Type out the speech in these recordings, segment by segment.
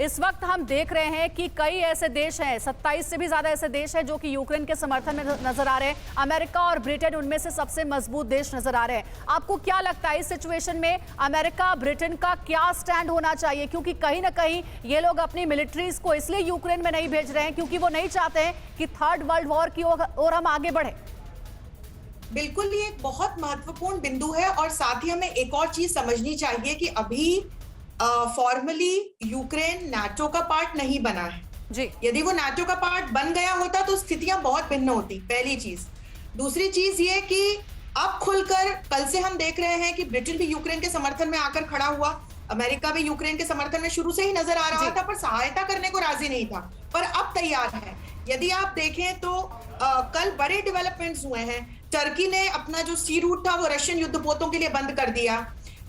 इस वक्त हम देख रहे हैं कि कई ऐसे देश हैं, 27 से भी ज्यादा ऐसे देश हैं जो कि यूक्रेन के समर्थन में नजर आ रहे हैं। अमेरिका और ब्रिटेन उनमें से सबसे मजबूत देश नजर आ रहे हैं। आपको क्या लगता है इस सिचुएशन में अमेरिका ब्रिटेन का क्या स्टैंड होना चाहिए? क्योंकि कहीं ना कहीं ये लोग अपनी मिलिट्रीज को इसलिए यूक्रेन में नहीं भेज रहे हैं क्योंकि वो नहीं चाहते हैं कि थर्ड वर्ल्ड वॉर की ओर हम आगे बढ़े। बिल्कुल, ये एक बहुत महत्वपूर्ण बिंदु है और साथ ही हमें एक और चीज समझनी चाहिए कि अभी फॉर्मली यूक्रेन नाटो का पार्ट नहीं बना है जी। यदि वो नाटो का पार्ट बन गया होता तो स्थितियां बहुत भिन्न होती, पहली चीज। दूसरी चीज ये कि अब खुलकर कल से हम देख रहे हैं कि ब्रिटेन भी यूक्रेन के समर्थन में आकर खड़ा हुआ, अमेरिका भी यूक्रेन के समर्थन में शुरू से ही नजर आ रहा था पर सहायता करने को राजी नहीं था, पर अब तैयार है। यदि आप देखें तो कल बड़े डेवलपमेंट्स हुए हैं। टर्की ने अपना जो सी रूट था वो रशियन युद्धपोतों के लिए बंद कर दिया।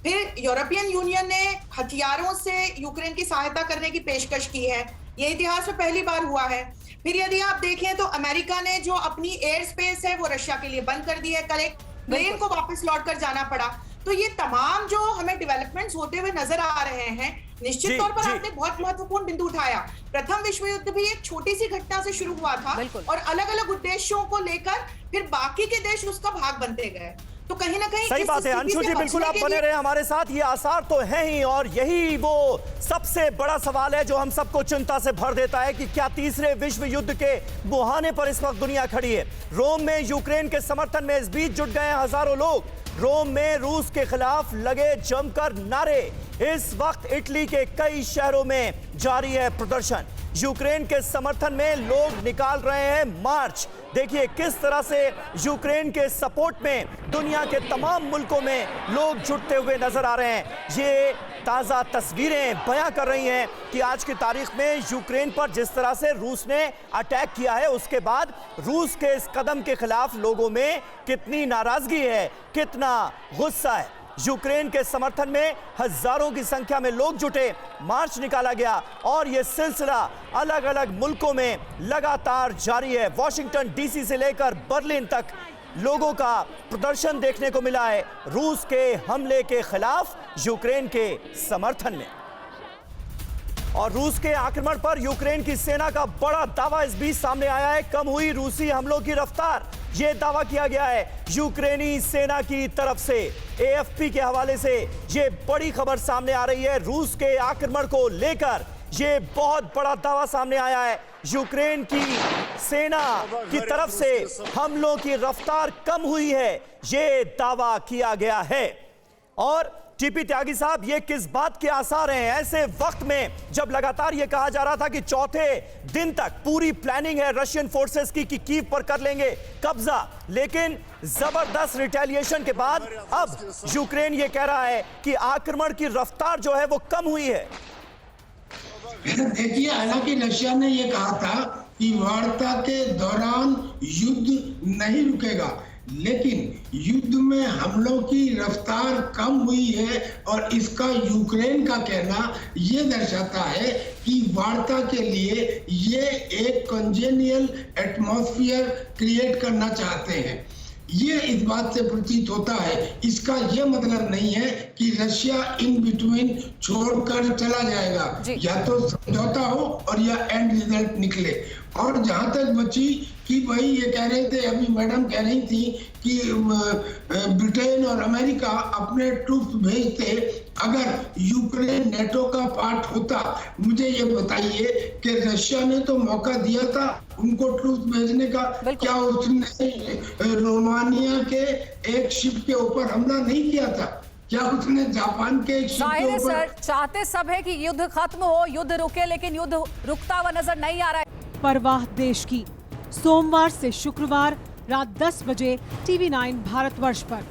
फिर यूरोपियन यूनियन ने हथियारों से यूक्रेन की सहायता करने की पेशकश की है, ये इतिहास में पहली बार हुआ है। फिर यदि आप देखें तो अमेरिका ने जो अपनी एयर स्पेस है वो रशिया के लिए बंद कर दी है, कल एक प्लेन को वापस लौट कर जाना पड़ा। तो ये तमाम जो हमें डेवलपमेंट्स होते हुए नजर आ रहे हैं, निश्चित तौर पर आपने बहुत महत्वपूर्ण बिंदु उठाया। प्रथम विश्व युद्ध भी एक छोटी सी घटना से शुरू हुआ था और अलग अलग उद्देश्यों को लेकर फिर बाकी के देश उसका भाग बनते गए। तो कहीं ना कहीं सही बात है अंशु जी, बिल्कुल आप बने रहे हमारे साथ। ये आसार तो है ही और यही वो सबसे बड़ा सवाल है जो हम सबको चिंता से भर देता है कि क्या तीसरे विश्व युद्ध के मुहाने पर इस वक्त दुनिया खड़ी है। रोम में यूक्रेन के समर्थन में इस बीच जुट गए हजारों लोग। रोम में रूस के खिलाफ लगे जमकर नारे। इस वक्त इटली के कई शहरों में जारी है प्रदर्शन। यूक्रेन के समर्थन में लोग निकाल रहे हैं मार्च। देखिए किस तरह से यूक्रेन के सपोर्ट में दुनिया के तमाम मुल्कों में लोग जुटते हुए नजर आ रहे हैं। ये ताज़ा तस्वीरें बयां कर रही हैं कि आज की तारीख में यूक्रेन पर जिस तरह से रूस ने अटैक किया है, उसके बाद रूस के इस कदम के खिलाफ लोगों में कितनी नाराजगी है, कितना गुस्सा है। यूक्रेन के समर्थन में हजारों की संख्या में लोग जुटे, मार्च निकाला गया और यह सिलसिला अलग अलग मुल्कों में लगातार जारी है। वॉशिंगटन डीसी से लेकर बर्लिन तक लोगों का प्रदर्शन देखने को मिला है रूस के हमले के खिलाफ यूक्रेन के समर्थन में। और रूस के आक्रमण पर यूक्रेन की सेना का बड़ा दावा इस बीच सामने आया है। कम हुई रूसी हमलों की रफ्तार, यह दावा किया गया है यूक्रेनी सेना की तरफ से। एएफपी के हवाले से यह बड़ी खबर सामने आ रही है। रूस के आक्रमण को लेकर यह बहुत बड़ा दावा सामने आया है। यूक्रेन की सेना की तरफ से हमलों की रफ्तार कम हुई है, यह दावा किया गया है। और टीपी त्यागी साहब, ये किस बात के आसार हैं ऐसे वक्त में जब लगातार ये कहा जा रहा था कि चौथे दिन तक पूरी प्लानिंग है रशियन फोर्सेस की कि कीव पर कर लेंगे कब्जा, लेकिन जबरदस्त रिटेलिएशन के बाद अब यूक्रेन ये कह रहा है कि आक्रमण की रफ्तार जो है वो कम हुई है। देखिए, हालांकि रशिया ने यह कहा था कि वार्ता के दौरान युद्ध नहीं रुकेगा, लेकिन युद्ध में हमलों की रफ्तार कम हुई है और इसका यूक्रेन का कहना यह दर्शाता है कि वार्ता के लिए ये एक कंजेनियल एटमॉस्फेयर क्रिएट करना चाहते हैं। ये इस बात से प्रतीत होता है। इसका यह मतलब नहीं है कि रशिया इन बिटवीन छोड़कर चला जाएगा, या तो समझौता हो और या एंड रिजल्ट निकले। और जहां तक बची कि भाई ये कह रहे थे, अभी मैडम कह रही थी कि ब्रिटेन और अमेरिका अपने ट्रूप्स भेजते अगर यूक्रेन नेटो का पार्ट होता। मुझे ये बताइए कि रशिया ने तो मौका दिया था उनको ट्रूप्स भेजने का, क्या उसने रोमानिया के एक शिप के ऊपर हमला नहीं किया था? क्या उसने जापान के एक शिप के ऊपर? सर, चाहते सब है कि युद्ध खत्म हो, युद्ध रुके, लेकिन युद्ध रुकता हुआ नजर नहीं आ रहा है। परवाह देश की, सोमवार से शुक्रवार रात 10 बजे TV9 भारतवर्ष पर।